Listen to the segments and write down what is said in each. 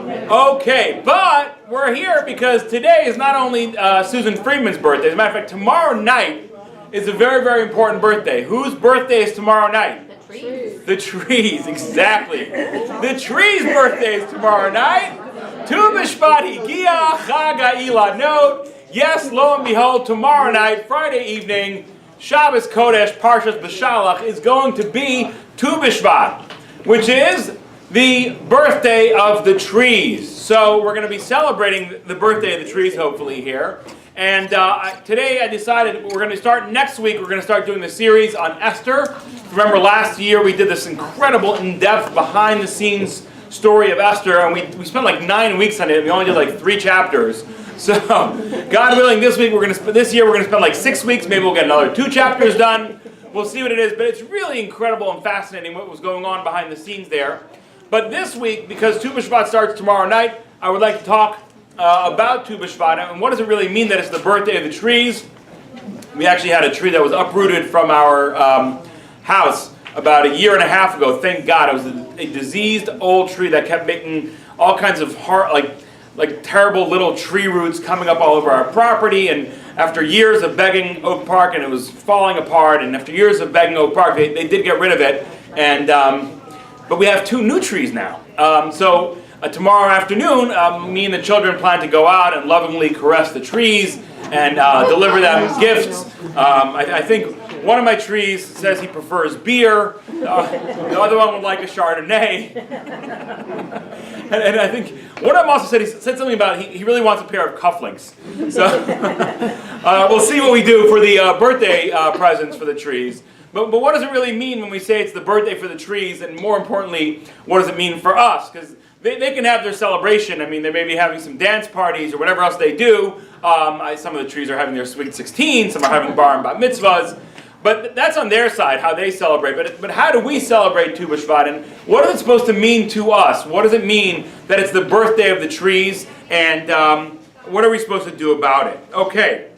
Okay, but we're here because today is not only Susan Friedman's birthday. As a matter of fact, tomorrow night is a very, very important birthday. Whose birthday is tomorrow night? The trees. The trees, exactly. The trees' birthday is tomorrow night. Tu b'shvat higia chag ha'ila. Note, yes, lo and behold, tomorrow night, Friday evening, Shabbos Kodesh Parshas B'Shalach is going to be Tu b'shvat, which is the birthday of the trees. So we're going to be celebrating the birthday of the trees, hopefully, here. And today I decided we're going to start next week. We're going to start doing the series on Esther. Remember last year we did this incredible, in-depth, behind-the-scenes story of Esther, and we spent like 9 weeks on it. We only did like 3 chapters. So, God willing, this year we're going to spend like 6 weeks. Maybe we'll get another 2 chapters done. We'll see what it is, but it's really incredible and fascinating what was going on behind the scenes there. But this week, because Tu B'Shvat starts tomorrow night, I would like to talk about Tu B'Shvat and what does it really mean that it's the birthday of the trees. We actually had a tree that was uprooted from our house about 1.5 years ago. Thank God. It was a diseased old tree that kept making all kinds of like terrible little tree roots coming up all over our property. And after years of begging Oak Park, and it was falling apart, and after years of begging Oak Park, they did get rid of it. And but we have 2 new trees now. So tomorrow afternoon, me and the children plan to go out and lovingly caress the trees and deliver them gifts. I think one of my trees says he prefers beer. The other one would like a Chardonnay. and I think one of them also said something about he really wants a pair of cufflinks. So we'll see what we do for the birthday presents for the trees. But what does it really mean when we say it's the birthday for the trees? And more importantly, what does it mean for us? Because they can have their celebration. I mean, they may be having some dance parties or whatever else they do. Some of the trees are having their Sweet 16. Some are having bar and bat mitzvahs. But that's on their side, how they celebrate. But how do we celebrate Tu B'Shvat? And what is it supposed to mean to us? What does it mean that it's the birthday of the trees? And what are we supposed to do about it? Okay.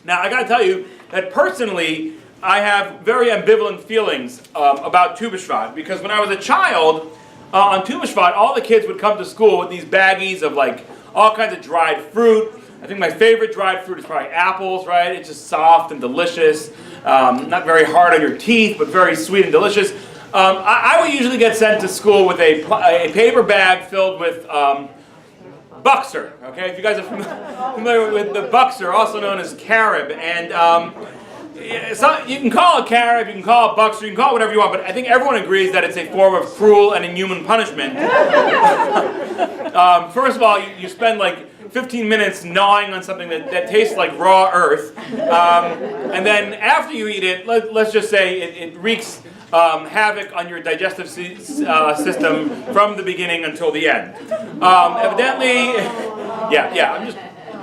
Now, I got to tell you that personally, I have very ambivalent feelings about Tu B'Shvat, because when I was a child, on Tu B'Shvat, all the kids would come to school with these baggies of like all kinds of dried fruit. I think my favorite dried fruit is probably apples, right? It's just soft and delicious, not very hard on your teeth, but very sweet and delicious. I would usually get sent to school with a paper bag filled with Buxer, okay? If you guys are familiar with the Buxer, also known as carob, and you can call it carob, you can call it Buxer, you can call it whatever you want, but I think everyone agrees that it's a form of cruel and inhuman punishment. First of all, you spend like 15 minutes gnawing on something that tastes like raw earth, and then after you eat it, let's just say it wreaks havoc on your digestive system from the beginning until the end. Evidently, yeah, I'm just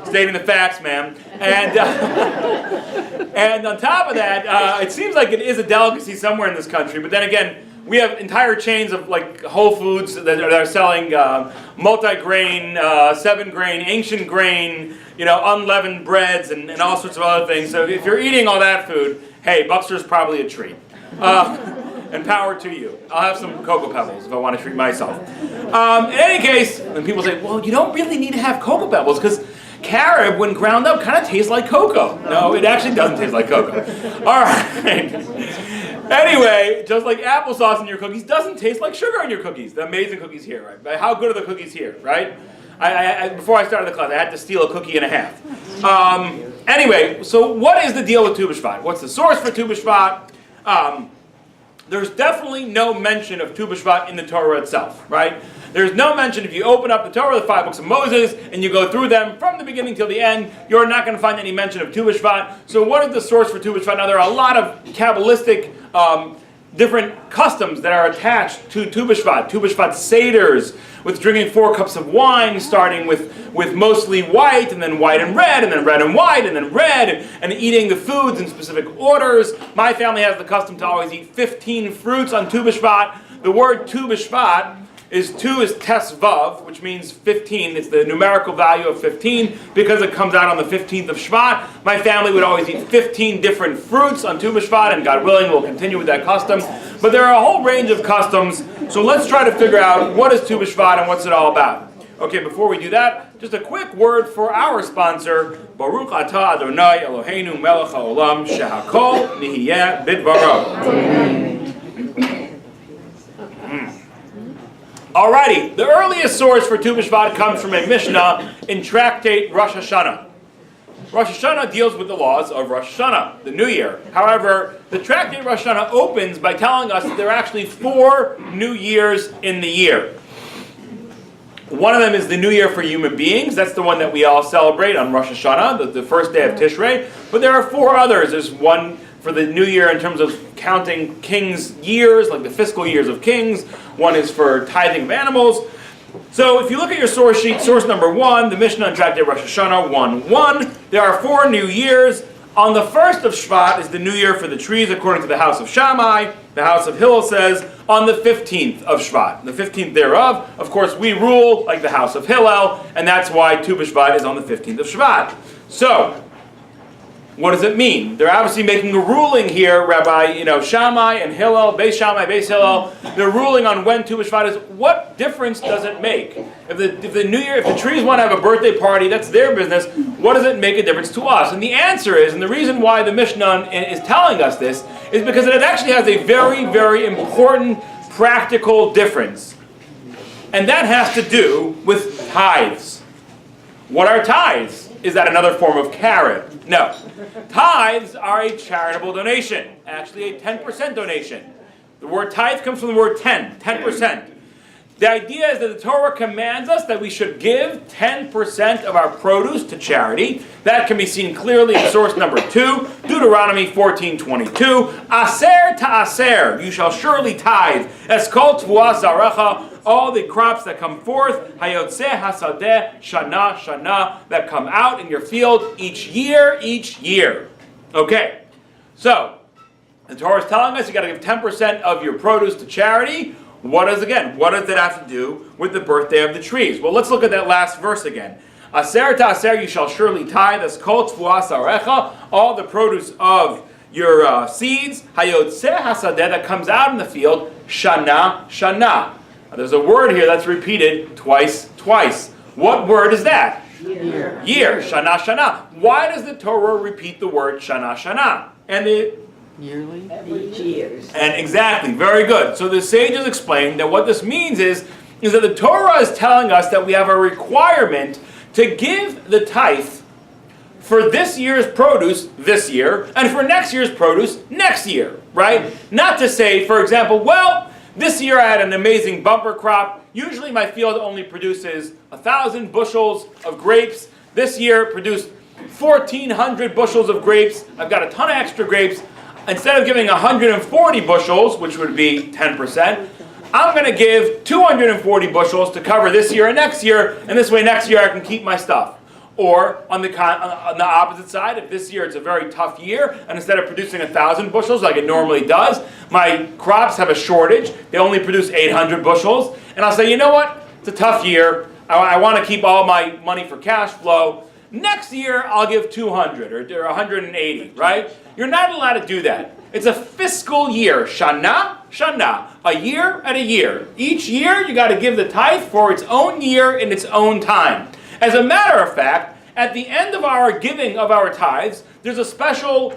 stating the facts, ma'am. And on top of that, it seems like it is a delicacy somewhere in this country. But then again, we have entire chains of like Whole Foods that are selling multi-grain, 7-grain, ancient grain, unleavened breads and all sorts of other things. So if you're eating all that food, hey, Buxer's probably a treat. And power to you. I'll have some Cocoa Pebbles if I want to treat myself. In any case, when people say, well, you don't really need to have Cocoa Pebbles because carob, when ground up, kind of tastes like cocoa. No, it actually doesn't taste like cocoa. All right. Anyway, just like applesauce in your cookies doesn't taste like sugar in your cookies. The amazing cookies here, right? But how good are the cookies here, right? Before I started the class, I had to steal a cookie and a half. Anyway, so what is the deal with Tu B'Shvat? What's the source for Tu B'Shvat? There's definitely no mention of Tu B'Shvat in the Torah itself, right? There's no mention. If you open up the Torah, the 5 books of Moses, and you go through them from the beginning till the end, you're not going to find any mention of Tu B'Shvat. So what is the source for Tu B'Shvat? Now, there are a lot of Kabbalistic different customs that are attached to Tu B'Shvat. Tu B'Shvat seders, with drinking 4 cups of wine, starting with mostly white, and then white and red, and then red and white, and then red, and eating the foods in specific orders. My family has the custom to always eat 15 fruits on Tu B'Shvat. The word Tu B'Shvat is Tesvav, which means 15. It's the numerical value of 15 because it comes out on the 15th of Shvat. My family would always eat 15 different fruits on Tu B'Shvat, and God willing, we'll continue with that custom. But there are a whole range of customs, so let's try to figure out what is Tu B'Shvat and what's it all about. Okay, before we do that, just a quick word for our sponsor, Baruch Atah Adonai Eloheinu Melech HaOlam Shehakol Nihiyeh Bidvaro. Alrighty, the earliest source for Tu B'Shvat comes from a Mishnah in Tractate Rosh Hashanah. Rosh Hashanah deals with the laws of Rosh Hashanah, the New Year. However, the Tractate Rosh Hashanah opens by telling us that there are actually 4 New Years in the year. One of them is the New Year for human beings. That's the one that we all celebrate on Rosh Hashanah, the first day of Tishrei. But there are 4 others. There's one for the New Year in terms of counting kings' years, like the fiscal years of kings. One is for tithing of animals. So if you look at your source sheet, source number 1, the Mishnah in Tractate Rosh Hashanah 1:1, there are 4 New Years. On the 1st of Shvat is the New Year for the trees, according to the house of Shammai. The house of Hillel says on the 15th of Shvat. The 15th thereof, of course, we rule like the house of Hillel, and that's why Tu B'Shvat is on the 15th of Shvat. So, what does it mean? They're obviously making a ruling here, Rabbi, Shammai and Hillel, Beis Shammai, Beis Hillel. They're ruling on when Tu B'Shvat is. What difference does it make? If the New Year, if the trees want to have a birthday party, that's their business. What does it make a difference to us? And the answer is, and the reason why the Mishnah is telling us this, is because it actually has a very, very important practical difference. And that has to do with tithes. What are tithes? Is that another form of carrot? No. Tithes are a charitable donation, actually a 10% donation. The word tithe comes from the word 10%. The idea is that the Torah commands us that we should give 10% of our produce to charity. That can be seen clearly in source number 2, Deuteronomy 14:22. Aser ta'aser, you shall surely tithe. Eskol tvua zarecha, all the crops that come forth, hayotzeh hasadeh, shana shana, that come out in your field each year. Okay, so the Torah is telling us you got to give 10% of your produce to charity. What does that have to do with the birthday of the trees? Well, let's look at that last verse again. Aser ta'aser, you shall surely tithe, as kol tfuah sarecha, all the produce of your seeds, hayotzeh hasadeh, that comes out in the field, shana shana. Now, there's a word here that's repeated twice. What word is that? Year. Shana shana. Why does the Torah repeat the word shana shana? And yearly? Each year. And exactly, very good. So the sages explain that what this means is that the Torah is telling us that we have a requirement to give the tithe for this year's produce this year, and for next year's produce next year, right? Not to say, for example, well, this year I had an amazing bumper crop. Usually my field only produces 1,000 bushels of grapes. This year it produced 1,400 bushels of grapes. I've got a ton of extra grapes. Instead of giving 140 bushels, which would be 10%, I'm going to give 240 bushels to cover this year and next year, and this way next year I can keep my stuff. Or on the opposite side, if this year it's a very tough year, and instead of producing 1,000 bushels like it normally does, my crops have a shortage, they only produce 800 bushels, and I'll say, you know what, it's a tough year, I want to keep all my money for cash flow. Next year, I'll give 200 or 180, right? You're not allowed to do that. It's a fiscal year. Shana, shana. A year and a year. Each year, you got to give the tithe for its own year in its own time. As a matter of fact, at the end of our giving of our tithes, there's a special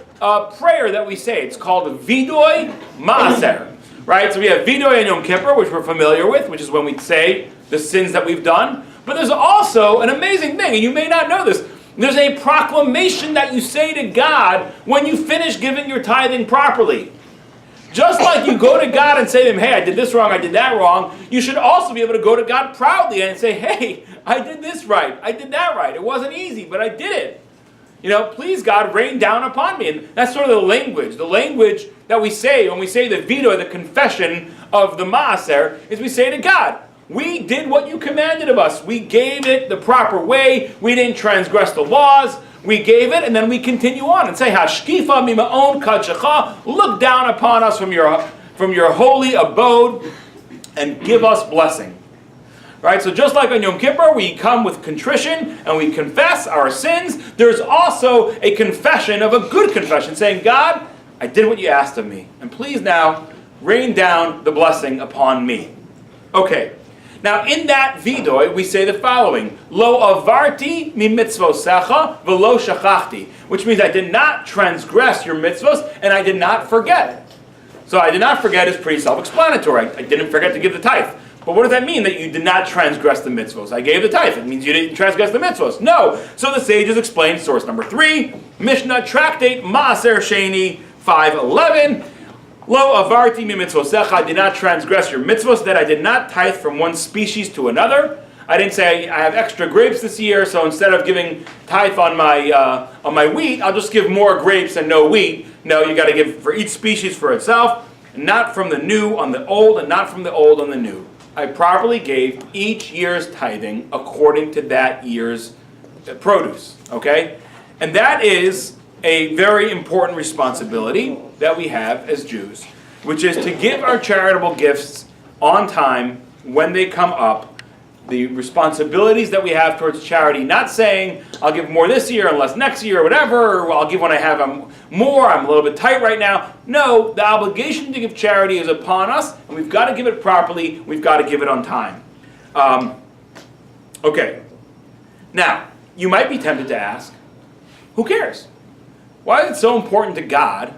prayer that we say. It's called Vidoy Maaser, right? So we have Vidoy and Yom Kippur, which we're familiar with, which is when we say the sins that we've done. But there's also an amazing thing, and you may not know this. There's a proclamation that you say to God when you finish giving your tithing properly. Just like you go to God and say to him, hey, I did this wrong, I did that wrong, you should also be able to go to God proudly and say, hey, I did this right, I did that right. It wasn't easy, but I did it. Please God, rain down upon me. And that's sort of the language. The language that we say when we say the vidoy, the confession of the maaser, is we say to God, we did what you commanded of us. We gave it the proper way. We didn't transgress the laws. We gave it, and then we continue on and say, Hashkifa mima'on kadshecha, look down upon us from your holy abode and give us blessing. Right? So just like on Yom Kippur, we come with contrition and we confess our sins. There's also a confession of a good confession, saying, God, I did what you asked of me, and please now rain down the blessing upon me. Okay. Now, in that vidoy, we say the following: Lo avarti mi mitzvosecha velo shachachti, which means I did not transgress your mitzvos and I did not forget. So I did not forget is pretty self-explanatory. I didn't forget to give the tithe. But what does that mean, that you did not transgress the mitzvos? I gave the tithe. It means you didn't transgress the mitzvos. No. So the sages explain source number 3, Mishnah Tractate Maaser Sheni 5:11. Lo avarti mi mitzvosecha, I did not transgress your mitzvos, that I did not tithe from one species to another. I didn't say I have extra grapes this year, so instead of giving tithe on my wheat, I'll just give more grapes and no wheat. No, you got to give for each species for itself, not from the new on the old, and not from the old on the new. I properly gave each year's tithing according to that year's produce, okay? And that is a very important responsibility that we have as Jews, which is to give our charitable gifts on time when they come up. The responsibilities that we have towards charity, not saying I'll give more this year and less next year or whatever, or I'll give when I have more, I'm a little bit tight right now. No, the obligation to give charity is upon us, and we've got to give it properly, we've got to give it on time. Okay, now, you might be tempted to ask, who cares? Why is it so important to God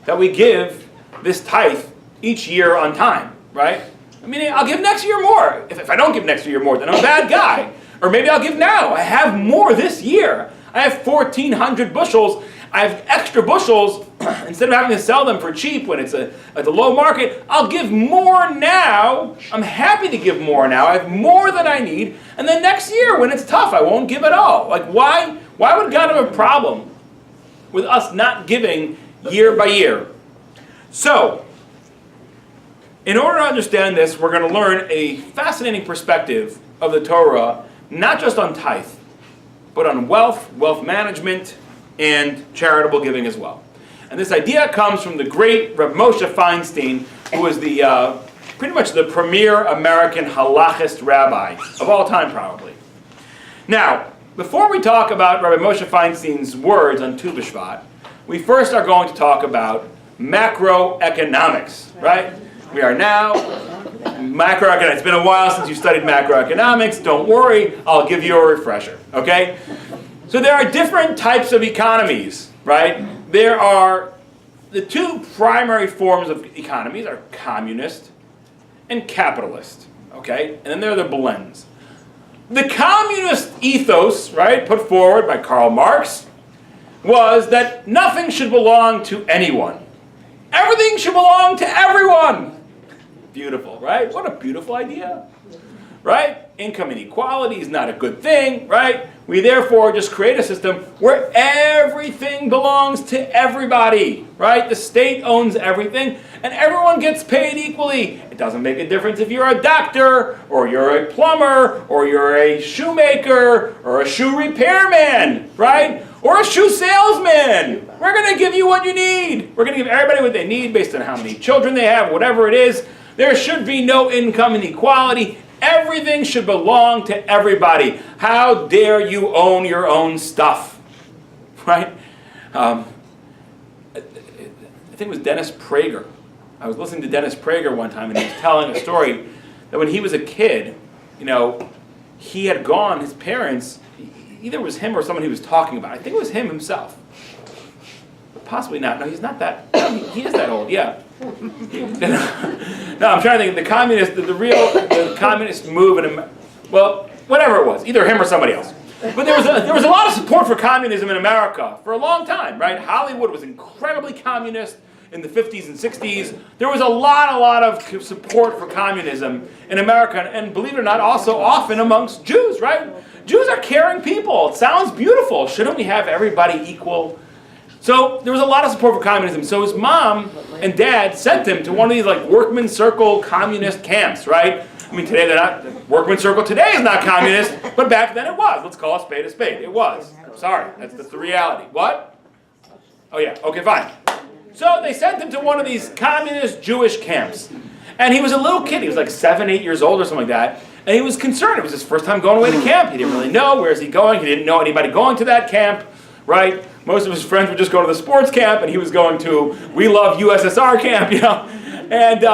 that we give this tithe each year on time, right? I mean, I'll give next year more. If I don't give next year more, then I'm a bad guy. Or maybe I'll give now. I have more this year. I have 1,400 bushels. I have extra bushels. Instead of having to sell them for cheap when it's at the low market, I'll give more now. I'm happy to give more now. I have more than I need. And then next year, when it's tough, I won't give at all. Like, why would God have a problem with us not giving year by year? So, in order to understand this, we're going to learn a fascinating perspective of the Torah, not just on tithe, but on wealth management, and charitable giving as well. And this idea comes from the great Rabbi Moshe Feinstein, who is the pretty much the premier American halachist rabbi of all time, probably. Now, before we talk about Rabbi Moshe Feinstein's words on Tu B'Shvat, we first are going to talk about macroeconomics, right? We are now macroeconomics. It's been a while since you studied macroeconomics. Don't worry, I'll give you a refresher, okay? So there are different types of economies, right? There are the two primary forms of economies are communist and capitalist, okay? And then there are the blends. The communist ethos, right, put forward by Karl Marx, was that nothing should belong to anyone. Everything should belong to everyone. Beautiful, right? What a beautiful idea, right? Income inequality is not a good thing, right? We therefore just create a system where everything belongs to everybody, right? The state owns everything, and everyone gets paid equally. It doesn't make a difference if you're a doctor, or you're a plumber, or you're a shoemaker, or a shoe repairman, right? Or a shoe salesman. We're going to give you what you need. We're going to give everybody what they need based on how many children they have, whatever it is. There should be no income inequality. Everything should belong to everybody. How dare you own your own stuff? Right? I think it was Dennis Prager. I was listening to Dennis Prager one time, and he was telling a story that when he was a kid, he had gone, his parents, either it was him or someone he was talking about. I think it was him himself. But possibly not. No, he's not that. No, he is that old, yeah. No, I'm trying to think of the communist, the communist move, well, whatever it was, either him or somebody else. But there was a lot of support for communism in America for a long time, right? Hollywood was incredibly communist in the 50s and 60s. There was a lot of support for communism in America, and believe it or not, also often amongst Jews, right? Jews are caring people. It sounds beautiful. Shouldn't we have everybody equal? So there was a lot of support for communism. So his mom and dad sent him to one of these like workman's circle communist camps, right? I mean, today they're not, workman's circle today is not communist, but back then it was. Let's call a spade a spade. It was. I'm sorry. That's the reality. What? Oh yeah, okay, fine. So they sent him to one of these communist Jewish camps. And he was a little kid. He was like 7, 8 years old or something like that. And he was concerned. It was his first time going away to camp. He didn't really know. Where is he going? He didn't know anybody going to that camp, right? Most of his friends would just go to the sports camp, and he was going to We Love USSR camp, And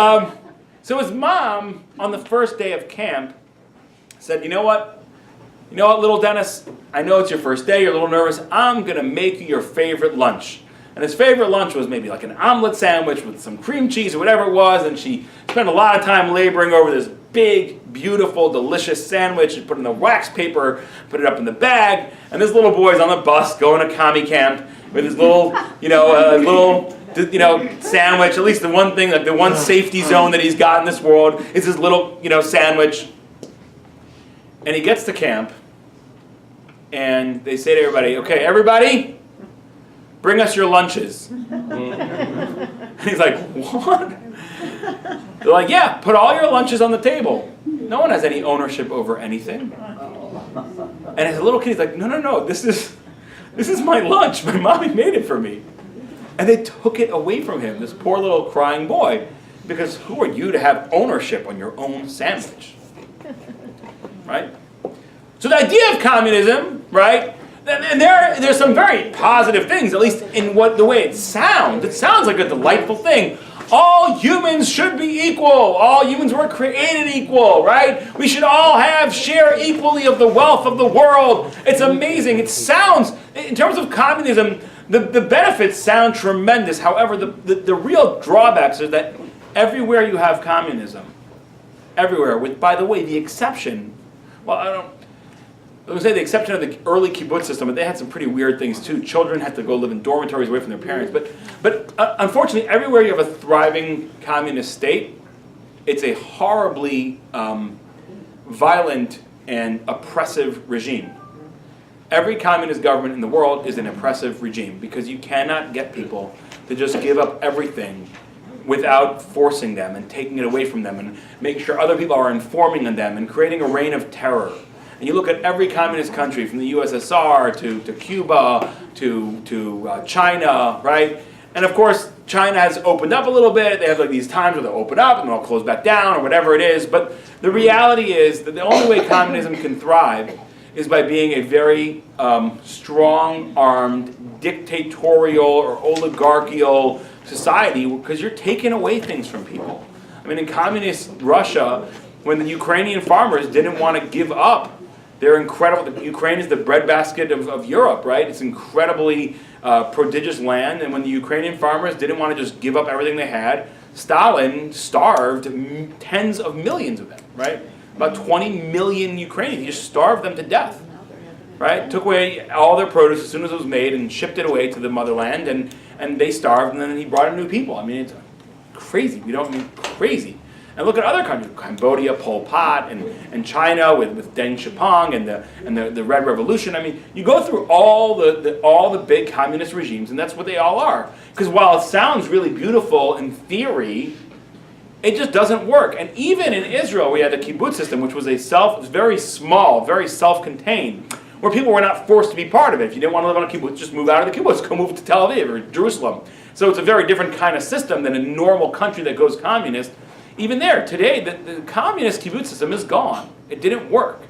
So his mom, on the first day of camp, said, you know what? You know what, little Dennis? I know it's your first day, you're a little nervous. I'm going to make you your favorite lunch. And his favorite lunch was maybe like an omelet sandwich with some cream cheese or whatever it was. And she spent a lot of time laboring over this big, beautiful, delicious sandwich. She put it in the wax paper, put it up in the bag. And this little boy's on the bus going to commie camp with his little, sandwich. At least the one thing, like the one safety zone that he's got in this world is his little, sandwich. And he gets to camp, and they say to everybody, okay, everybody, bring us your lunches. And he's like, what? They're like, yeah, put all your lunches on the table. No one has any ownership over anything. And as a little kid, he's like, no, this is my lunch. My mommy made it for me. And they took it away from him, this poor little crying boy, because who are you to have ownership on your own sandwich? Right? So the idea of communism, right? And there's some very positive things, at least in the way it sounds. It sounds like a delightful thing. All humans should be equal. All humans were created equal, right? We should all share equally of the wealth of the world. It's amazing. It sounds, in terms of communism, the benefits sound tremendous. However, the real drawbacks is that everywhere you have communism, everywhere, with, by the way, the exception, I would say the exception of the early kibbutz system, but they had some pretty weird things too. Children had to go live in dormitories away from their parents. But unfortunately, everywhere you have a thriving communist state, it's a horribly violent and oppressive regime. Every communist government in the world is an oppressive regime because you cannot get people to just give up everything without forcing them and taking it away from them and making sure other people are informing on them and creating a reign of terror. And you look at every communist country, from the USSR to Cuba to China, right? And of course, China has opened up a little bit. They have like these times where they'll open up and they'll close back down or whatever it is. But the reality is that the only way communism can thrive is by being a very strong-armed, dictatorial or oligarchical society, because you're taking away things from people. I mean, in communist Russia, when the Ukrainian farmers didn't want to give up, they're incredible. Ukraine is the breadbasket of Europe, right? It's incredibly prodigious land, and when the Ukrainian farmers didn't want to just give up everything they had, Stalin starved tens of millions of them, right? About 20 million Ukrainians. He just starved them to death, right? Took away all their produce as soon as it was made and shipped it away to the motherland, and they starved, and then he brought in new people. I mean, it's crazy. Crazy. And look at other countries, Cambodia, Pol Pot, and China with Deng Xiaoping and the Red Revolution. I mean, you go through all the big communist regimes, and that's what they all are. Because while it sounds really beautiful in theory, it just doesn't work. And even in Israel, we had the kibbutz system, which was very small, very self-contained, where people were not forced to be part of it. If you didn't want to live on a kibbutz, just move out of the kibbutz, go move to Tel Aviv or Jerusalem. So it's a very different kind of system than a normal country that goes communist. Even there, today, the communist kibbutz system is gone. It didn't work,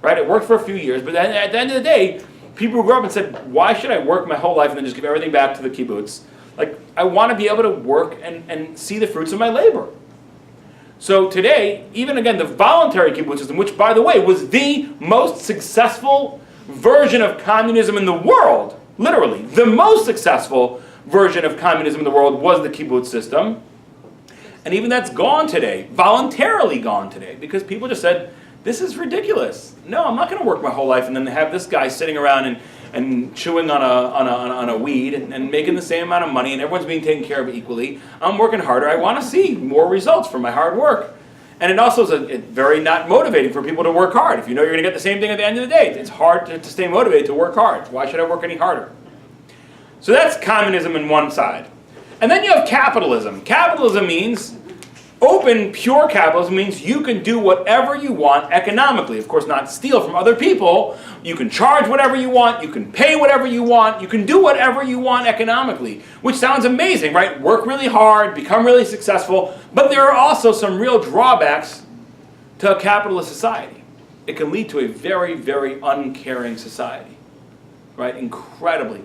right? It worked for a few years, but then at the end of the day, people who grew up and said, why should I work my whole life and then just give everything back to the kibbutz? Like, I want to be able to work and see the fruits of my labor. So today, even again, the voluntary kibbutz system, which, by the way, was the most successful version of communism in the world, literally, the most successful version of communism in the world was the kibbutz system. And even that's gone today, voluntarily gone today, because people just said, this is ridiculous. No, I'm not going to work my whole life and then have this guy sitting around and chewing on a weed and making the same amount of money and everyone's being taken care of equally. I'm working harder. I want to see more results from my hard work. And it also is very not motivating for people to work hard. If you know you're going to get the same thing at the end of the day, it's hard to stay motivated to work hard. Why should I work any harder? So that's communism on one side. And then you have capitalism. Capitalism means, open, pure capitalism means you can do whatever you want economically. Of course, not steal from other people. You can charge whatever you want. You can pay whatever you want. You can do whatever you want economically, which sounds amazing, right? Work really hard, become really successful. But there are also some real drawbacks to a capitalist society. It can lead to a very, very uncaring society, right? Incredibly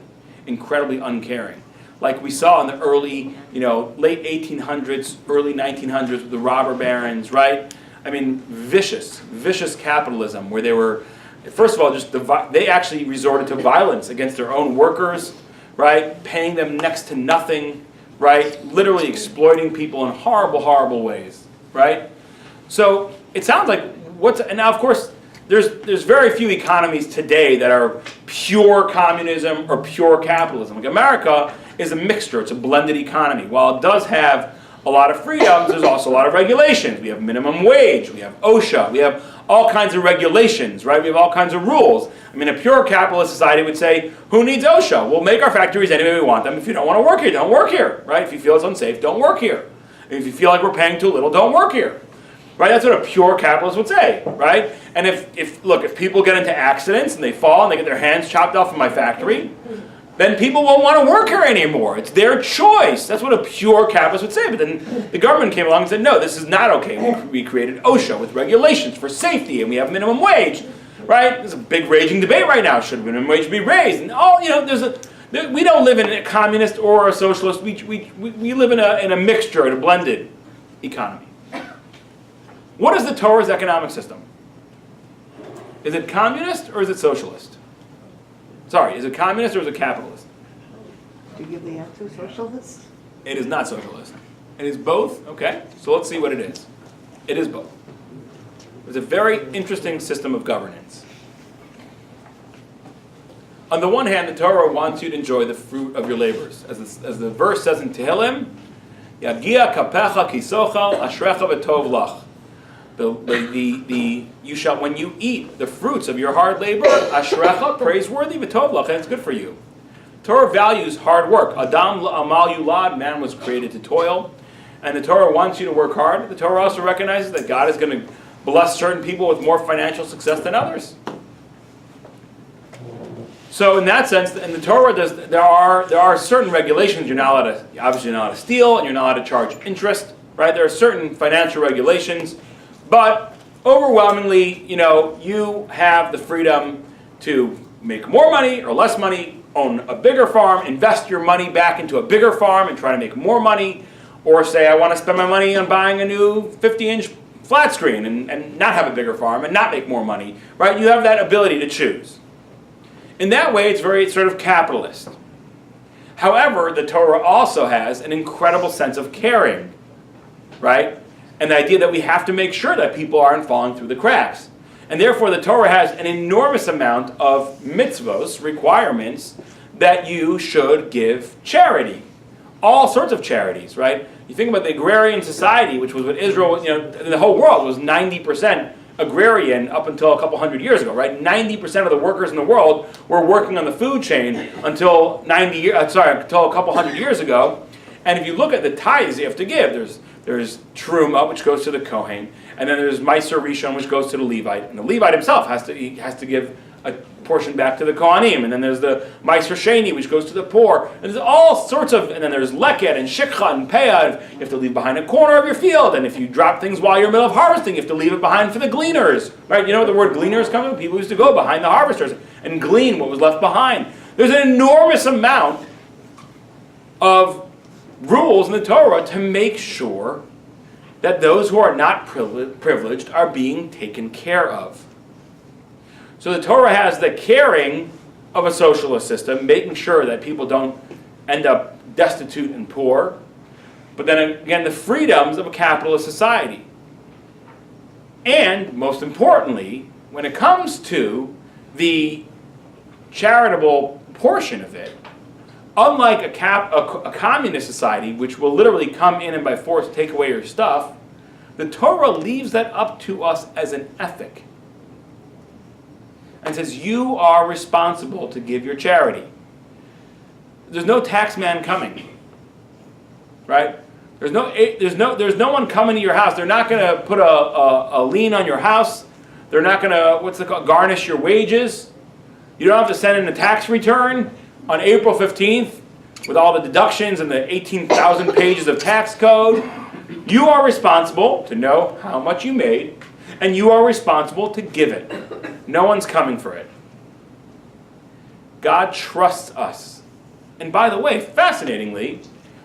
uncaring. like we saw in the early, late 1800s, early 1900s with the robber barons, right? I mean, vicious capitalism where they were, first of all, they actually resorted to violence against their own workers, right? Paying them next to nothing, right? Literally exploiting people in horrible, horrible ways, right? So it sounds like and now of course, there's very few economies today that are pure communism or pure capitalism. Like America is a mixture, it's a blended economy. While it does have a lot of freedoms, there's also a lot of regulations. We have minimum wage, we have OSHA, we have all kinds of regulations, right? We have all kinds of rules. I mean, a pure capitalist society would say, who needs OSHA? We'll make our factories any way we want them. If you don't want to work here, don't work here, right? If you feel it's unsafe, don't work here. If you feel like we're paying too little, don't work here. Right? That's what a pure capitalist would say, right? And if people get into accidents and they fall and they get their hands chopped off in my factory, then people won't want to work here anymore. It's their choice. That's what a pure capitalist would say. But then the government came along and said, no, this is not okay. We created OSHA with regulations for safety, and we have minimum wage, right? There's a big raging debate right now. Should minimum wage be raised? And we don't live in a communist or a socialist. We live in a mixture, in a blended economy. What is the Torah's economic system? Is it communist or is it socialist? Sorry, is it communist or is it capitalist? Do you give the answer, socialist? It is not socialist. It is both? Okay, so let's see what it is. It is both. It's a very interesting system of governance. On the one hand, the Torah wants you to enjoy the fruit of your labors. As the verse says in Tehillim, Yagia kapecha kisochal ashrecha v'tov lach. You shall, when you eat the fruits of your hard labor, ashrecha, praiseworthy, v'tov lach, and it's good for you. Torah values hard work. Adam la'amal yulad, man was created to toil. And the Torah wants you to work hard. The Torah also recognizes that God is going to bless certain people with more financial success than others. So in that sense, in the Torah, there are certain regulations. You're not allowed to steal, and you're not allowed to charge interest, right? There are certain financial regulations. But overwhelmingly, you have the freedom to make more money or less money, own a bigger farm, invest your money back into a bigger farm and try to make more money, or say I want to spend my money on buying a new 50-inch flat screen and not have a bigger farm and not make more money, right? You have that ability to choose. In that way, it's very sort of capitalist. However, the Torah also has an incredible sense of caring, right? And the idea that we have to make sure that people aren't falling through the cracks. And therefore, the Torah has an enormous amount of mitzvos, requirements, that you should give charity. All sorts of charities, right? You think about the agrarian society, which was what Israel, in the whole world was 90% agrarian up until a couple hundred years ago, right? 90% of the workers in the world were working on the food chain until until a couple hundred years ago. And if you look at the tithes you have to give, there's Truma, which goes to the Kohen, and then there's Meiser Rishon, which goes to the Levite, and the Levite himself has to give a portion back to the Kohanim, and then there's the Meiser Sheni, which goes to the poor, and there's all sorts of, and then there's Leket and Shikha and Peah. You have to leave behind a corner of your field, and if you drop things while you're in the middle of harvesting, you have to leave it behind for the gleaners, right? You know where the word gleaners comes from? People used to go behind the harvesters and glean what was left behind. There's an enormous amount of rules in the Torah to make sure that those who are not privileged are being taken care of. So the Torah has the caring of a socialist system, making sure that people don't end up destitute and poor, but then again the freedoms of a capitalist society. And most importantly, when it comes to the charitable portion of it, unlike a communist society, which will literally come in and by force take away your stuff, the Torah leaves that up to us as an ethic. And says, you are responsible to give your charity. There's no tax man coming. Right? There's no one coming to your house. They're not going to put a lien on your house. They're not going to, garnish your wages. You don't have to send in a tax return on April 15th with all the deductions and the 18,000 pages of tax code. You are responsible to know how much you made, and you are responsible to give it. No one's coming for it. God trusts us And by the way, fascinatingly,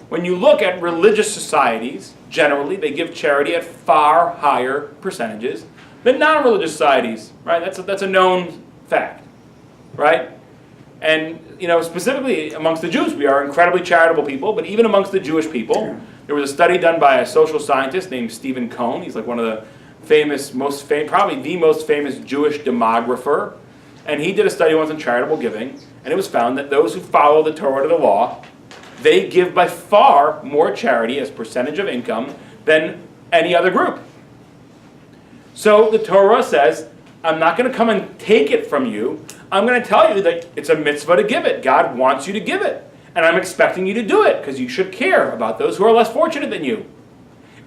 when you look at religious societies, generally they give charity at far higher percentages than non-religious societies, right? That's a known fact, right? And specifically amongst the Jews, we are incredibly charitable people, but even amongst the Jewish people, there was a study done by a social scientist named Stephen Cohn. He's like one of the probably the most famous Jewish demographer. And he did a study once on charitable giving, and it was found that those who follow the Torah to the law, they give by far more charity as percentage of income than any other group. So the Torah says, I'm not going to come and take it from you. I'm going to tell you that it's a mitzvah to give it. God wants you to give it. And I'm expecting you to do it because you should care about those who are less fortunate than you.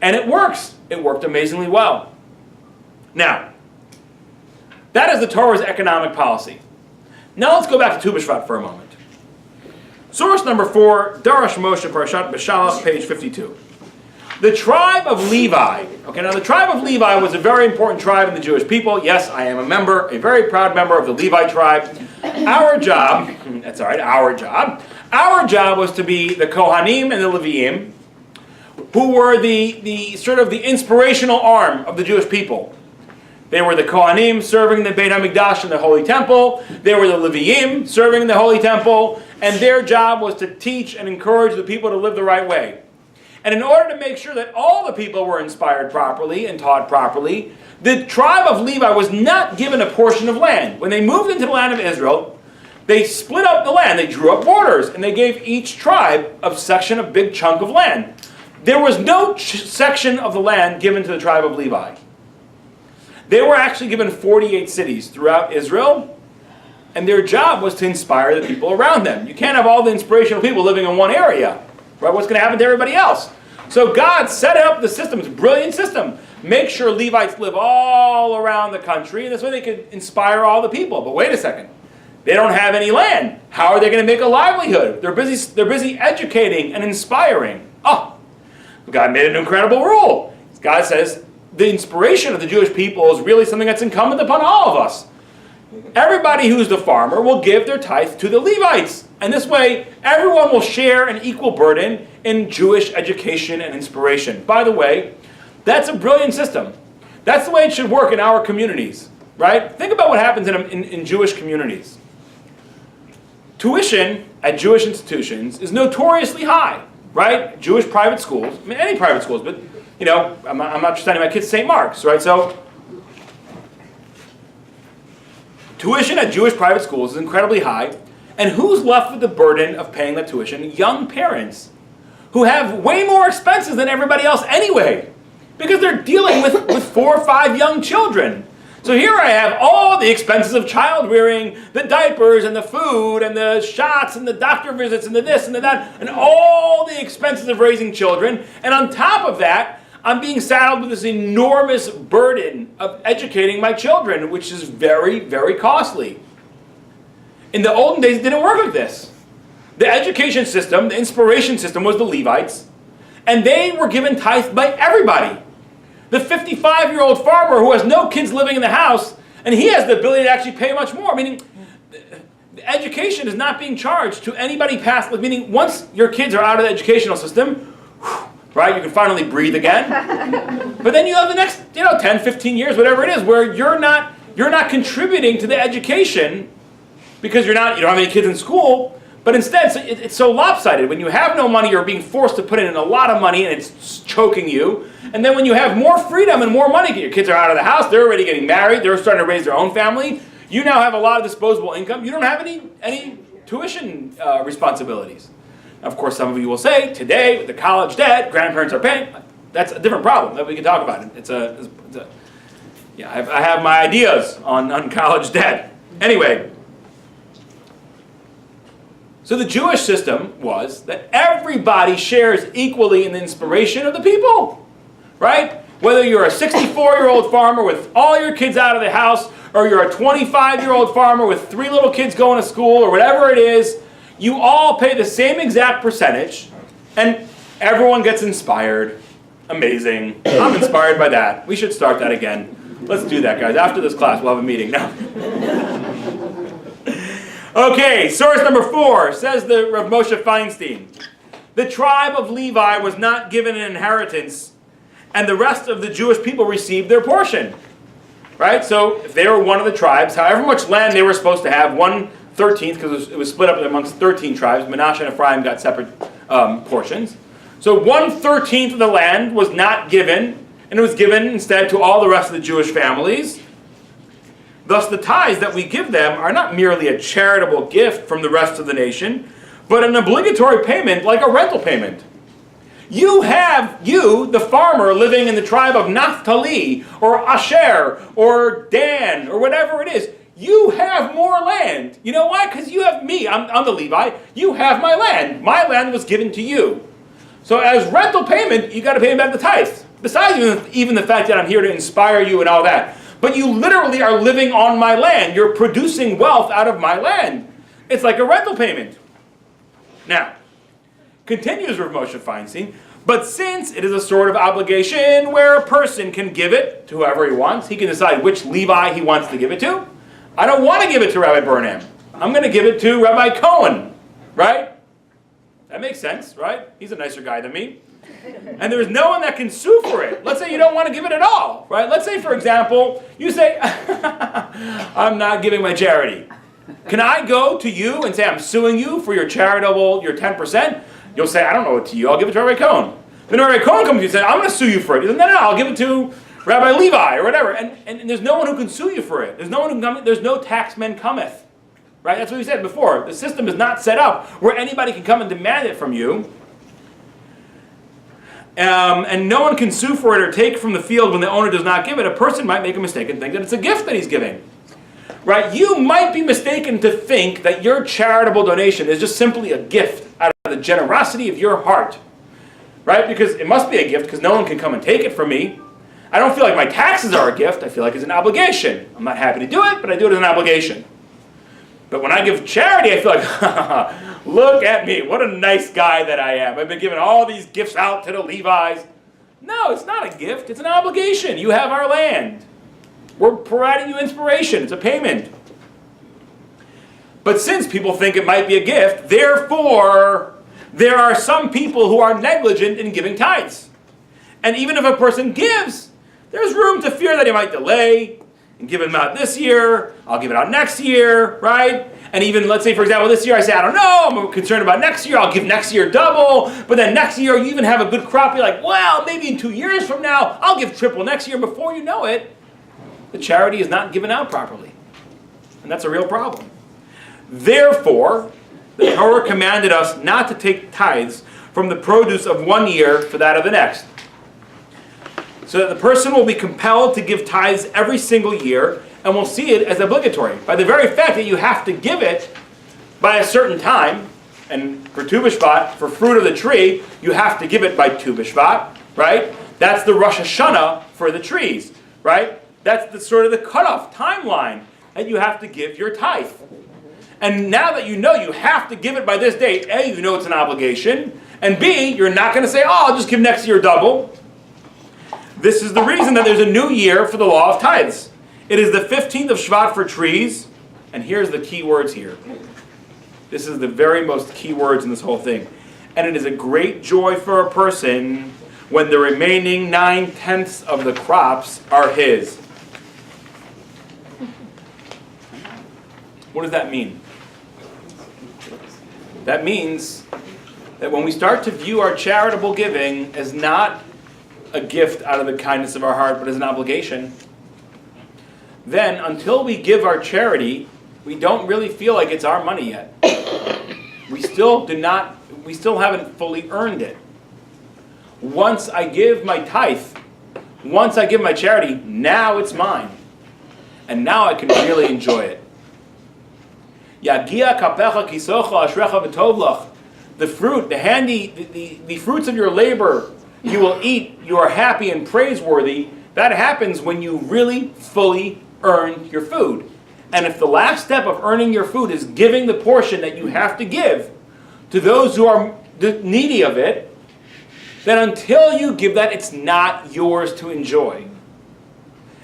And it works. It worked amazingly well. Now, that is the Torah's economic policy. Now let's go back to Tu B'Shvat for a moment. Source number 4, Darash Moshe Parashat Beshalach, page 52. The tribe of Levi. Okay, now the tribe of Levi was a very important tribe in the Jewish people. Yes, I am a very proud member of the Levi tribe. Our job was to be the Kohanim and the Leviim, who were the sort of the inspirational arm of the Jewish people. They were the Kohanim serving the Beit HaMikdash in the Holy Temple. They were the Leviim serving in the Holy Temple. And their job was to teach and encourage the people to live the right way. And in order to make sure that all the people were inspired properly and taught properly, the tribe of Levi was not given a portion of land. When they moved into the land of Israel, they split up the land. They drew up borders. And they gave each tribe a big chunk of land. There was no section of the land given to the tribe of Levi. They were actually given 48 cities throughout Israel, and their job was to inspire the people around them. You can't have all the inspirational people living in one area, right? What's going to happen to everybody else? So God set up the system. It's a brilliant system. Make sure Levites live all around the country, and this way they could inspire all the people. But wait a second. They don't have any land. How are they going to make a livelihood? They're busy educating and inspiring. Oh, God made an incredible rule. God says, the inspiration of the Jewish people is really something that's incumbent upon all of us. Everybody who's the farmer will give their tithe to the Levites. And this way, everyone will share an equal burden in Jewish education and inspiration. By the way, that's a brilliant system. That's the way it should work in our communities, right? Think about what happens in Jewish communities. Tuition at Jewish institutions is notoriously high, right? Jewish private schools, any private schools, but I'm not sending my kids to St. Mark's, right? So, tuition at Jewish private schools is incredibly high. And who's left with the burden of paying that tuition? Young parents who have way more expenses than everybody else anyway. Because they're dealing with 4 or 5 young children. So here I have all the expenses of child rearing, the diapers and the food and the shots and the doctor visits and the this and the that, and all the expenses of raising children. And on top of that, I'm being saddled with this enormous burden of educating my children, which is very, very costly. In the olden days, it didn't work like this. The education system, the inspiration system was the Levites, and they were given tithe by everybody. The 55-year-old farmer who has no kids living in the house, and he has the ability to actually pay much more, meaning the education is not being charged to anybody past, meaning once your kids are out of the educational system, right, you can finally breathe again. But then you have the next 10, 15 years, whatever it is, where you're not contributing to the education because you don't have any kids in school. But instead, it's so lopsided. When you have no money, you're being forced to put in a lot of money, and it's choking you. And then when you have more freedom and more money, your kids are out of the house, they're already getting married, they're starting to raise their own family. You now have a lot of disposable income. You don't have any tuition responsibilities. Of course, some of you will say, today, with the college debt, grandparents are paying. That's a different problem that we can talk about. I have my ideas on college debt. Anyway, so the Jewish system was that everybody shares equally in the inspiration of the people, right? Whether you're a 64-year-old farmer with all your kids out of the house, or you're a 25-year-old farmer with 3 little kids going to school, or whatever it is, you all pay the same exact percentage, and everyone gets inspired. Amazing. I'm inspired by that. We should start that again. Let's do that, guys. After this class, we'll have a meeting. Now, Okay, source number 4 says the Rav Moshe Feinstein. The tribe of Levi was not given an inheritance, and the rest of the Jewish people received their portion. Right? So if they were one of the tribes, however much land they were supposed to have, 1/13, because it was split up amongst 13 tribes, Manasseh and Ephraim got separate portions. So 1/13 of the land was not given, and it was given instead to all the rest of the Jewish families. Thus the tithes that we give them are not merely a charitable gift from the rest of the nation, but an obligatory payment like a rental payment. You, the farmer living in the tribe of Naphtali, or Asher, or Dan, or whatever it is, you have more land. You know why? Because you have me. I'm the Levi. You have my land. My land was given to you. So as rental payment, you got to pay me back the tithes. Besides even the fact that I'm here to inspire you and all that. But you literally are living on my land. You're producing wealth out of my land. It's like a rental payment. Now, continues Rav Moshe Feinstein, but since it is a sort of obligation where a person can give it to whoever he wants, he can decide which Levi he wants to give it to. I don't want to give it to Rabbi Bunrham. I'm going to give it to Rabbi Cohen, right? That makes sense, right? He's a nicer guy than me. And there is no one that can sue for it. Let's say you don't want to give it at all, right? Let's say, for example, you say, I'm not giving my charity. Can I go to you and say, I'm suing you for your charitable, your 10%? You'll say, I don't know what to you. I'll give it to Rabbi Cohen. Then Rabbi Cohen comes to you and says, I'm going to sue you for it. You say, no, I'll give it to Rabbi Levi or whatever. And there's no one who can sue you for it. There's no one who can come, there's no taxman cometh. Right? That's what we said before. The system is not set up where anybody can come and demand it from you. And no one can sue for it or take from the field when the owner does not give it. A person might make a mistake and think that it's a gift that he's giving. Right? You might be mistaken to think that your charitable donation is just simply a gift out of the generosity of your heart. Right? Because it must be a gift because no one can come and take it from me. I don't feel like my taxes are a gift. I feel like it's an obligation. I'm not happy to do it, but I do it as an obligation. But when I give charity, I feel like, look at me. What a nice guy that I am. I've been giving all these gifts out to the Levi's. No, it's not a gift. It's an obligation. You have our land. We're providing you inspiration. It's a payment. But since people think it might be a gift, therefore, there are some people who are negligent in giving tithes. And even if a person gives, there's room to fear that he might delay and give it out this year. I'll give it out next year, right? And even, let's say, for example, this year I say, I don't know, I'm concerned about next year. I'll give next year double. But then next year you even have a good crop. You're like, well, maybe in 2 years from now, I'll give triple next year. Before you know it, the charity is not given out properly. And that's a real problem. Therefore, the Torah commanded us not to take tithes from the produce of one year for that of the next. So that the person will be compelled to give tithes every single year and will see it as obligatory. By the very fact that you have to give it by a certain time, and for Tu B'Shvat, for fruit of the tree, you have to give it by Tu B'Shvat, right? That's the Rosh Hashanah for the trees, right? That's the sort of the cutoff timeline that you have to give your tithe. And now that you know you have to give it by this date, A, you know it's an obligation, and B, you're not going to say, oh, I'll just give next year double. This is the reason that there's a new year for the law of tithes. It is the 15th of Shvat for trees, and here's the key words here. This is the very most key words in this whole thing. And it is a great joy for a person when the remaining 9/10 of the crops are his. What does that mean? That means that when we start to view our charitable giving as not a gift out of the kindness of our heart, but as an obligation, then until we give our charity, we don't really feel like it's our money yet. We still haven't fully earned it. Once I give my tithe, once I give my charity, now it's mine. And now I can really enjoy it. Yagia kapecha kisocha ashrecha v'tov lach. The fruit, the fruits of your labor, you will eat. You are happy and praiseworthy. That happens when you really fully earn your food. And if the last step of earning your food is giving the portion that you have to give to those who are needy of it, then until you give that, it's not yours to enjoy.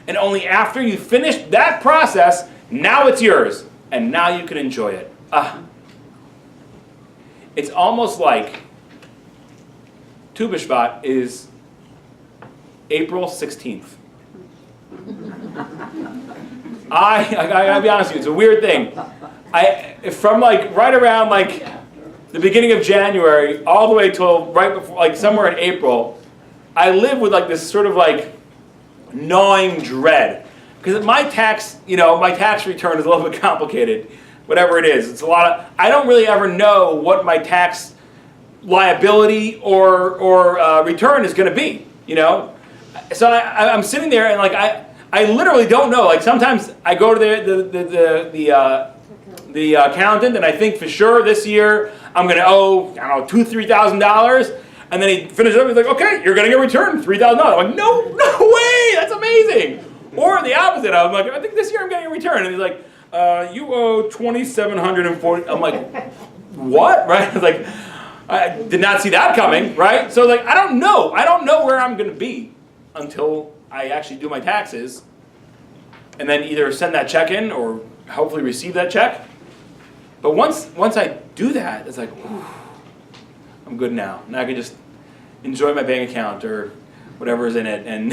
And only after you finish that process, now it's yours. And now you can enjoy it. It's almost like Tu B'Shvat is April 16th. I gotta be honest with you, it's a weird thing. From like right around like the beginning of January all the way till right before, like somewhere in April, I live with like this sort of like gnawing dread. Because my tax return is a little bit complicated. Whatever it is, it's a lot of, I don't really ever know what my tax liability or return is going to be, So I'm sitting there and like I literally don't know. Like sometimes I go to the accountant and I think for sure this year I'm going to owe, I don't know, $2,000-$3,000, and then he finishes up. He's like, okay, you're going to get returned $3,000. I'm like, no way, that's amazing. Or the opposite. I'm like, I think this year I'm getting a return, and he's like, you owe $2,740. I'm like, what? Right? I was like, I did not see that coming, right? So like, I don't know where I'm going to be until I actually do my taxes, and then either send that check in or hopefully receive that check. But once I do that, it's like, whew, I'm good now. Now I can just enjoy my bank account or whatever is in it, and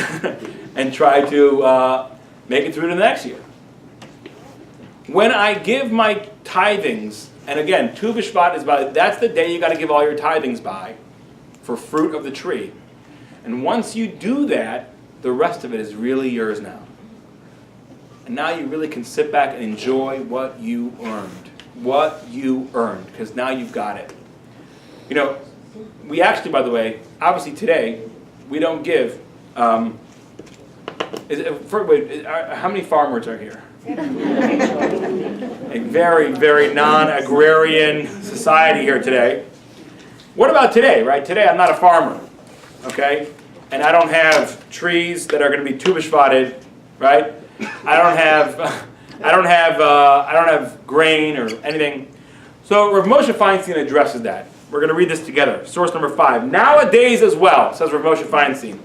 and try to make it through to the next year. When I give my tithings, and again, Tu B'Shvat that's the day you got to give all your tithings by, for fruit of the tree. And once you do that, the rest of it is really yours now. And now you really can sit back and enjoy what you earned. Because now you've got it. We actually, by the way, obviously today, we don't give, how many farmers are here? A very, very non-agrarian society here today. What about today, right? Today I'm not a farmer, okay? And I don't have trees that are going to be Tu B'Shvated, right? I don't have grain or anything. So Rav Moshe Feinstein addresses that. We're going to read this together. Source number 5. Nowadays as well, says Rav Moshe Feinstein,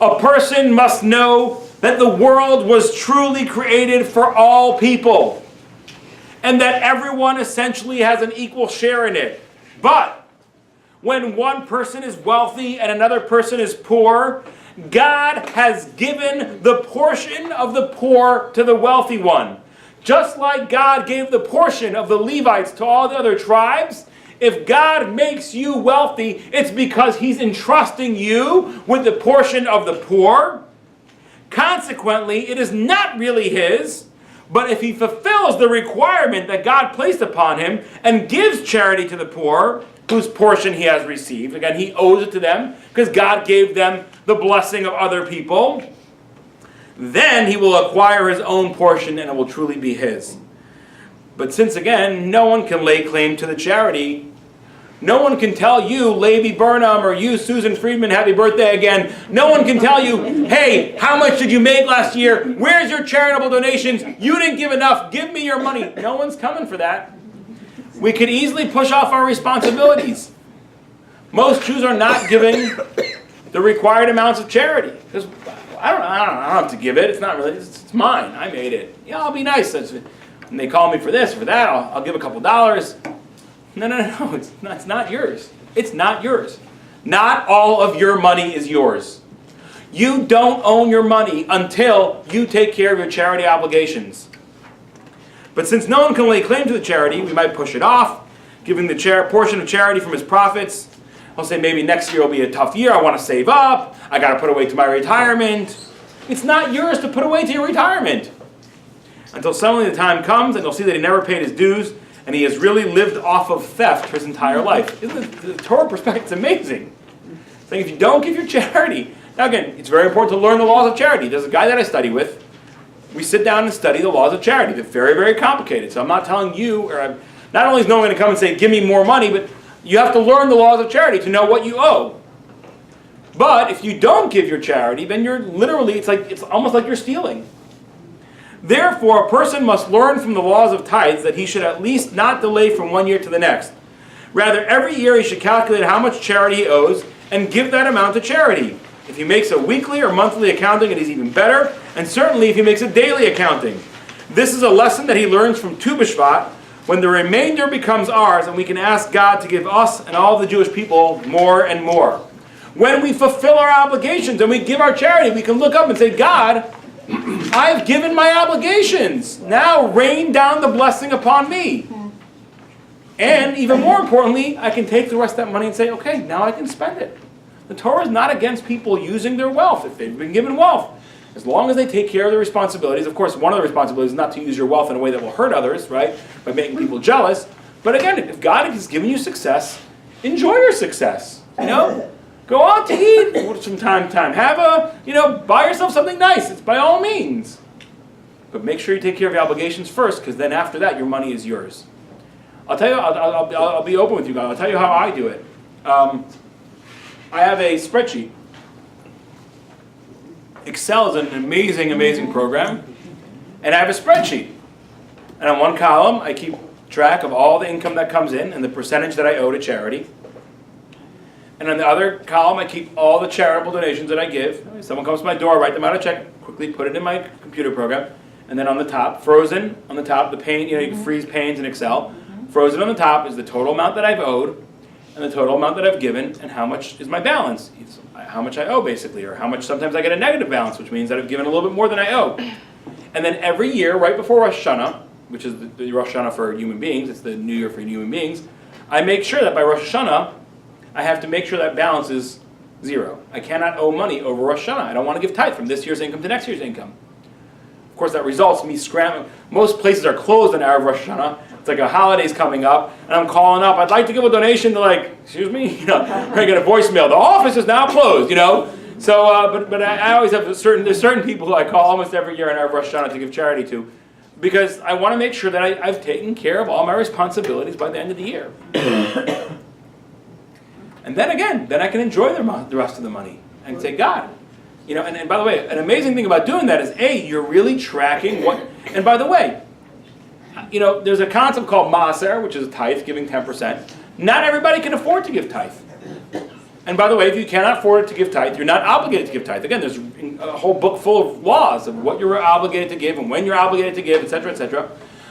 a person must know that the world was truly created for all people, and that everyone essentially has an equal share in it. But when one person is wealthy and another person is poor, God has given the portion of the poor to the wealthy one. Just like God gave the portion of the Levites to all the other tribes, if God makes you wealthy, it's because He's entrusting you with the portion of the poor. Consequently, it is not really His, but if he fulfills the requirement that God placed upon him and gives charity to the poor, whose portion he has received, again, he owes it to them because God gave them the blessing of other people, then he will acquire his own portion and it will truly be his. But since, again, no one can lay claim to the charity, no one can tell you, Leiby Bunrham, or you, Susan Friedman, happy birthday again. No one can tell you, hey, how much did you make last year? Where's your charitable donations? You didn't give enough. Give me your money. No one's coming for that. We could easily push off our responsibilities. Most Jews are not giving the required amounts of charity. Because I don't have to give it. It's not really, it's mine. I made it. Yeah, I'll be nice. And they call me for this, for that. I'll give a couple dollars. No. It's not yours. It's not yours. Not all of your money is yours. You don't own your money until you take care of your charity obligations. But since no one can lay claim to the charity, we might push it off, giving the portion of charity from his profits. I'll say maybe next year will be a tough year. I want to save up. I got to put away to my retirement. It's not yours to put away to your retirement. Until suddenly the time comes and you'll see that he never paid his dues and he has really lived off of theft his entire life. Isn't the Torah perspective? It's amazing. Saying if you don't give your charity. Now again, it's very important to learn the laws of charity. There's a guy that I study with. We sit down and study the laws of charity. They're very, very complicated. So I'm not telling you, not only is no one going to come and say, give me more money, but you have to learn the laws of charity to know what you owe. But if you don't give your charity, then you're literally, it's almost like you're stealing. Therefore, a person must learn from the laws of tithes that he should at least not delay from one year to the next. Rather, every year he should calculate how much charity he owes and give that amount to charity. If he makes a weekly or monthly accounting, it is even better, and certainly if he makes a daily accounting. This is a lesson that he learns from Tu B'Shvat, when the remainder becomes ours and we can ask God to give us and all the Jewish people more and more. When we fulfill our obligations and we give our charity, we can look up and say, God, I've given my obligations. Now rain down the blessing upon me. And even more importantly, I can take the rest of that money and say, okay, now I can spend it. The Torah is not against people using their wealth if they've been given wealth. As long as they take care of their responsibilities. Of course, one of the responsibilities is not to use your wealth in a way that will hurt others, right? By making people jealous. But again, if God has given you success, enjoy your success. You know? Go out to eat from time to time. Have buy yourself something nice. It's by all means. But make sure you take care of your obligations first, because then after that, your money is yours. I'll tell you, I'll be open with you guys. I'll tell you how I do it. I have a spreadsheet. Excel is an amazing, amazing program. And I have a spreadsheet. And on one column, I keep track of all the income that comes in and the percentage that I owe to charity. And on the other column, I keep all the charitable donations that I give. Someone comes to my door, I write them out a check, quickly put it in my computer program. And then on the top, frozen, on the top, the pane, you can freeze panes in Excel. Frozen on the top is the total amount that I've owed, and the total amount that I've given, and how much is my balance. It's how much I owe, basically, or how much sometimes I get a negative balance, which means that I've given a little bit more than I owe. And then every year, right before Rosh Hashanah, which is the Rosh Hashanah for human beings, it's the New Year for human beings, I make sure that by Rosh Hashanah, I have to make sure that balance is zero. I cannot owe money over Rosh Hashanah. I don't want to give tithe from this year's income to next year's income. Of course, that results in me scrambling. Most places are closed on Erev Rosh Hashanah. It's like a holiday's coming up, and I'm calling up. I'd like to give a donation to, like, excuse me, I get a voicemail. The office is now closed, So, but I always have there's certain people who I call almost every year on Erev Rosh Hashanah to give charity to, because I want to make sure that I've taken care of all my responsibilities by the end of the year. And then again, I can enjoy the rest of the money and say, God, and by the way, an amazing thing about doing that is, you're really tracking what, and by the way, there's a concept called maaser, which is a tithe, giving 10%. Not everybody can afford to give tithe. And by the way, if you cannot afford to give tithe, you're not obligated to give tithe. Again, there's a whole book full of laws of what you're obligated to give and when you're obligated to give, etc., etc.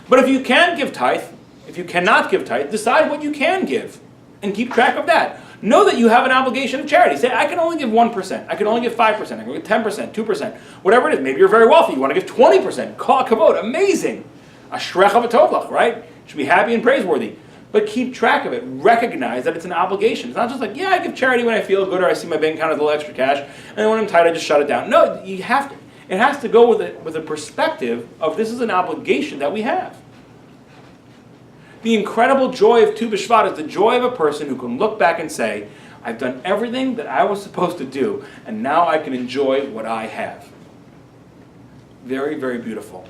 But if you can give tithe, if you cannot give tithe, decide what you can give and keep track of that. Know that you have an obligation of charity. Say, I can only give 1%. I can only give 5%. I can give 10%, 2%, whatever it is. Maybe you're very wealthy. You want to give 20%. Kol kavod, amazing. Ashrech v'tovlach, right? You should be happy and praiseworthy. But keep track of it. Recognize that it's an obligation. It's not just like, I give charity when I feel good or I see my bank account has a little extra cash, and then when I'm tired, I just shut it down. No, you have to. It has to go with a perspective of this is an obligation that we have. The incredible joy of Tu B'Shvat is the joy of a person who can look back and say, I've done everything that I was supposed to do, and now I can enjoy what I have. Very, very beautiful.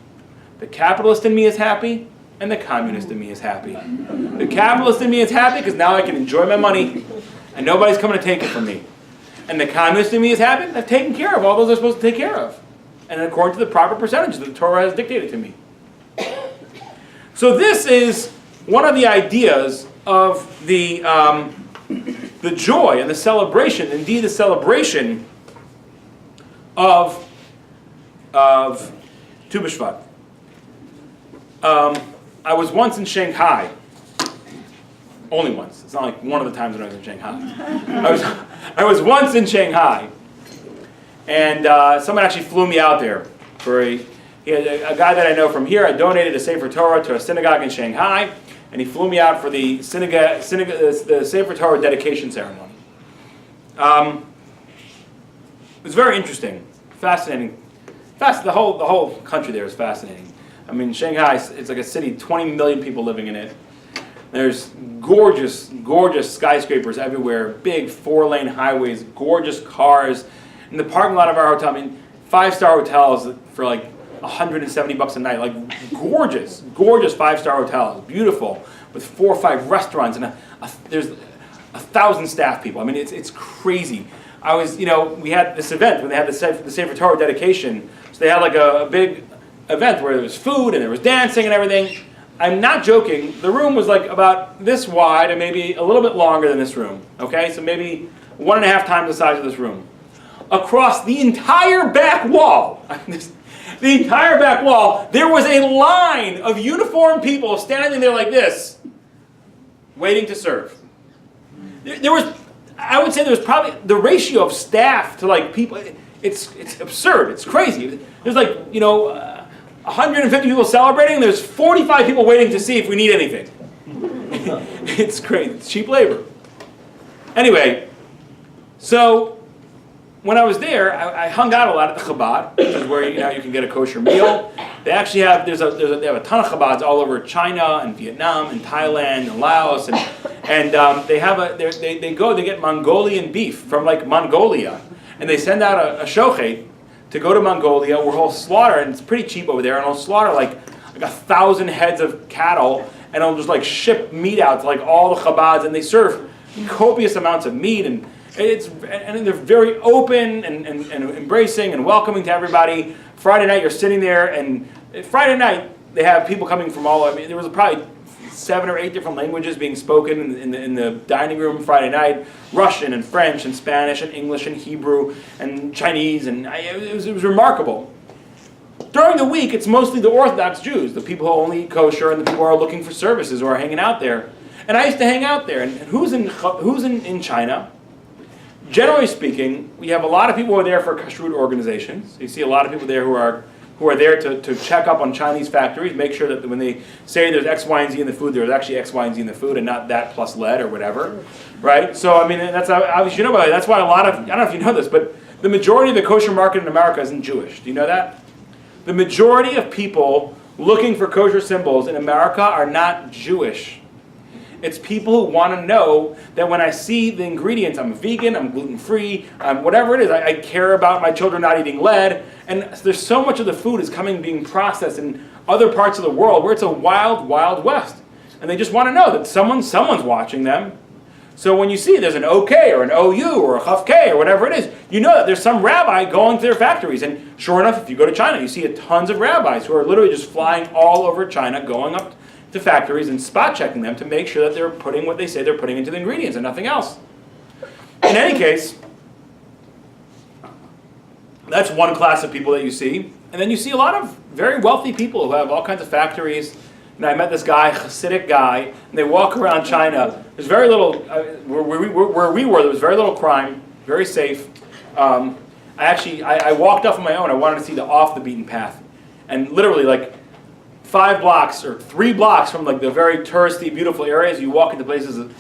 The capitalist in me is happy, and the communist in me is happy. The capitalist in me is happy because now I can enjoy my money, and nobody's coming to take it from me. And the communist in me is happy, I've taken care of all those I'm supposed to take care of, and according to the proper percentages that the Torah has dictated to me. So this is one of the ideas of the joy and the celebration, indeed the celebration of Tu B'Shvat. I was once in Shanghai. Only once. It's not like one of the times when I was in Shanghai. I was once in Shanghai, and someone actually flew me out there for a guy that I know from here. I donated a Sefer Torah to a synagogue in Shanghai, and he flew me out for the the Sefer Torah dedication ceremony. It was very interesting, fascinating. The whole country there is fascinating. I mean, Shanghai, it's like a city, 20 million people living in it. There's gorgeous, gorgeous skyscrapers everywhere, big 4-lane highways, gorgeous cars. In the parking lot of our hotel, 5-star hotels for like $170 a night, like gorgeous 5-star hotels, beautiful, with 4 or 5 restaurants, and there's 1,000 staff people. It's crazy. We had this event when they had the Sefer Torah dedication, so they had like a big event where there was food and there was dancing and everything. I'm not joking. The room was like about this wide and maybe a little bit longer than this room. Okay, so maybe 1.5 times the size of this room. across the entire back wall, the entire back wall, there was a line of uniformed people standing there like this, waiting to serve. There was, I would say there was probably, the ratio of staff to like people, it's absurd, it's crazy. There's like, 150 people celebrating, there's 45 people waiting to see if we need anything. It's crazy, it's cheap labor. Anyway, so when I was there, I hung out a lot at the Chabad, which is where you can get a kosher meal. They actually have they have a ton of Chabads all over China and Vietnam and Thailand and Laos and they get Mongolian beef from like Mongolia, and they send out a shochet to go to Mongolia where he'll slaughter, and it's pretty cheap over there, and he'll slaughter like 1,000 heads of cattle, and he'll just like ship meat out to like all the Chabads, and they serve copious amounts of meat, and they're very open and embracing and welcoming to everybody. Friday night you're sitting there, and Friday night they have people coming from there was probably 7 or 8 different languages being spoken in the dining room Friday night. Russian and French and Spanish and English and Hebrew and Chinese, and it was remarkable. During the week it's mostly the Orthodox Jews, the people who only eat kosher, and the people who are looking for services who are hanging out there. And I used to hang out there, and who's in China? Generally speaking, we have a lot of people who are there for kashrut organizations. You see a lot of people there who are there to check up on Chinese factories, make sure that when they say there's X, Y, and Z in the food, there's actually X, Y, and Z in the food, and not that plus lead or whatever, right? So I mean, that's obviously about it. That's why I don't know if you know this, but the majority of the kosher market in America isn't Jewish. Do you know that? The majority of people looking for kosher symbols in America are not Jewish. It's people who want to know that when I see the ingredients, I'm vegan, I'm gluten-free, whatever it is, I care about my children not eating lead. And there's so much of the food is being processed in other parts of the world where it's a wild, wild west. And they just want to know that someone's watching them. So when you see there's an OK or an OU or a Chaf K or whatever it is, you know that there's some rabbi going to their factories. And sure enough, if you go to China, you see tons of rabbis who are literally just flying all over China, going up to factories and spot checking them to make sure that they're putting what they say they're putting into the ingredients and nothing else. In any case, that's one class of people that you see. And then you see a lot of very wealthy people who have all kinds of factories. And I met this guy, Hasidic guy, and they walk around China. There's very little, where we were, there was very little crime, very safe. I walked off on my own. I wanted to see the off the beaten path. And literally like 5 blocks or 3 blocks from like the very touristy, beautiful areas, you walk into places of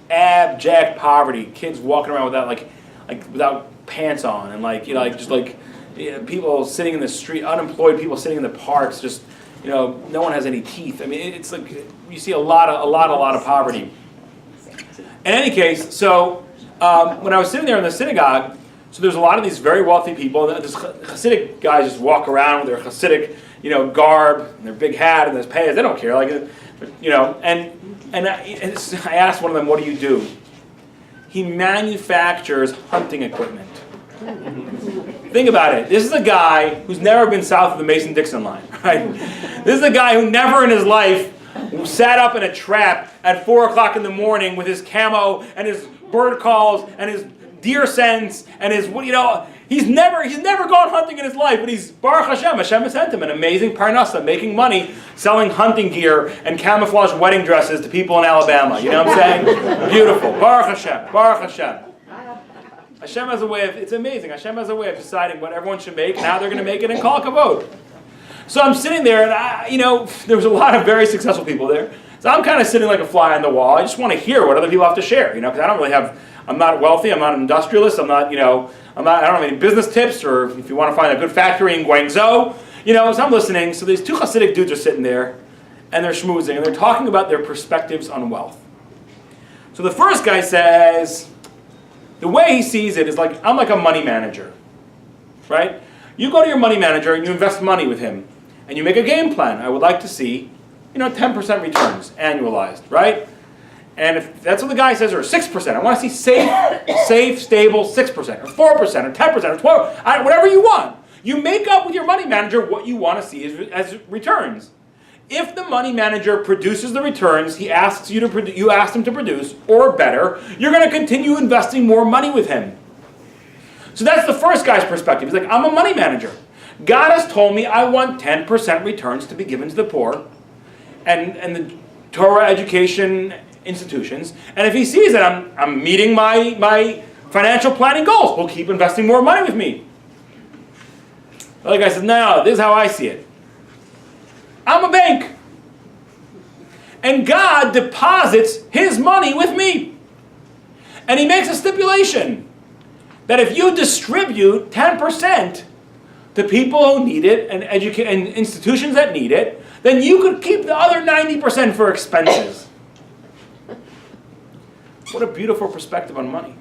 abject poverty. Kids walking around without pants on, and people sitting in the street, unemployed people sitting in the parks, just no one has any teeth. I mean, it's like you see a lot of poverty. In any case, so when I was sitting there in the synagogue, so there's a lot of these very wealthy people. This Hasidic guys just walk around with their Hasidic garb and their big hat and their payas. They don't care, And I asked one of them, "What do you do?" He manufactures hunting equipment. Think about it. This is a guy who's never been south of the Mason-Dixon line, right? This is a guy who never in his life sat up in a trap at 4 o'clock in the morning with his camo and his bird calls and his deer scents and his he's never gone hunting in his life, but he's Baruch Hashem has sent him an amazing parnassa, making money selling hunting gear and camouflage wedding dresses to people in Alabama. You know what I'm saying? Beautiful. Baruch Hashem. Hashem has a way of, it's amazing. Hashem has a way of deciding what everyone should make and how they're going to make it in Kol Kavod. So I'm sitting there, and there was a lot of very successful people there. So I'm kind of sitting like a fly on the wall. I just want to hear what other people have to share, because I don't really have. I'm not wealthy. I'm not an industrialist. I don't have any business tips, or if you want to find a good factory in Guangzhou, So I'm listening. So these 2 Hasidic dudes are sitting there, and they're schmoozing, and they're talking about their perspectives on wealth. So the first guy says, the way he sees it is like, I'm like a money manager, right? You go to your money manager and you invest money with him, and you make a game plan. I would like to see, 10% returns annualized, right? And if that's what the guy says, or 6%, I want to see safe, stable 6%, or 4%, or 10%, or 12%, whatever you want. You make up with your money manager what you want to see as returns. If the money manager produces the returns you asked him to produce, or better, you're going to continue investing more money with him. So that's the first guy's perspective. He's like, I'm a money manager. God has told me I want 10% returns to be given to the poor and the Torah education institutions. And if he sees that I'm meeting my financial planning goals, he'll keep investing more money with me. The other guy says, no, this is how I see it. I'm a bank. And God deposits his money with me. And he makes a stipulation that if you distribute 10% to people who need it and institutions that need it, then you could keep the other 90% for expenses. What a beautiful perspective on money.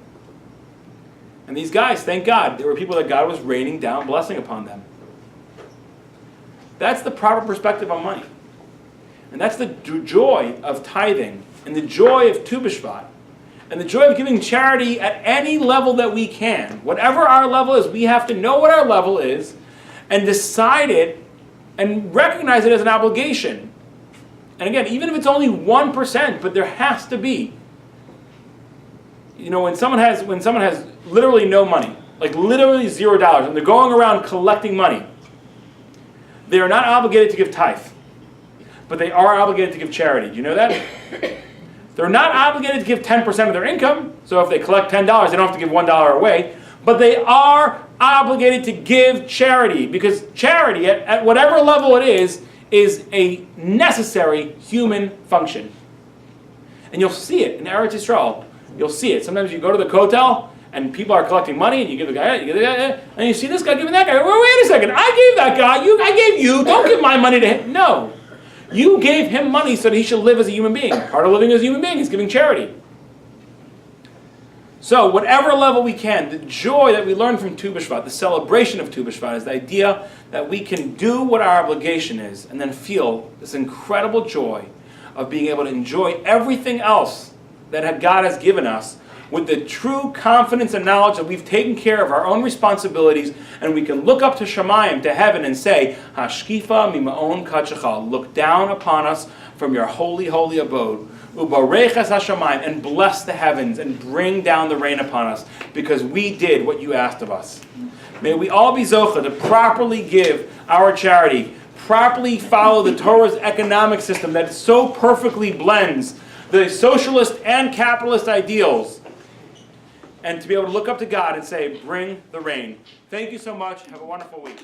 And these guys, thank God, there were people that God was raining down blessing upon them. That's the proper perspective on money. And that's the joy of tithing, and the joy of Tu B'Shvat, and the joy of giving charity at any level that we can. Whatever our level is, we have to know what our level is, and decide it, and recognize it as an obligation. And again, even if it's only 1%, but there has to be. You know, when someone has literally no money, like literally $0, and they're going around collecting money, they are not obligated to give tithe, but they are obligated to give charity. Do you know that? They're not obligated to give 10% of their income, so if they collect $10, they don't have to give $1 away, but they are obligated to give charity, because charity, at whatever level it is a necessary human function. And you'll see it in Eretz Yisrael. You'll see it. Sometimes you go to the Kotel, and people are collecting money, and you give the guy, and you see this guy giving that guy. Well, wait a second, I gave that guy, I gave you, don't give my money to him. No. You gave him money so that he should live as a human being. Part of living as a human being is giving charity. So, whatever level we can, the joy that we learn from Tu B'Shvat, the celebration of Tu B'Shvat, is the idea that we can do what our obligation is, and then feel this incredible joy of being able to enjoy everything else that God has given us, with the true confidence and knowledge that we've taken care of our own responsibilities, and we can look up to Shamayim, to heaven, and say, Hashkifa mima'on kadshecha, look down upon us from your holy, holy abode, ubarechas hashamayim, and bless the heavens, and bring down the rain upon us, because we did what you asked of us. May we all be zocha to properly give our charity, properly follow the Torah's economic system that so perfectly blends the socialist and capitalist ideals, and to be able to look up to God and say, bring the rain. Thank you so much. Have a wonderful week.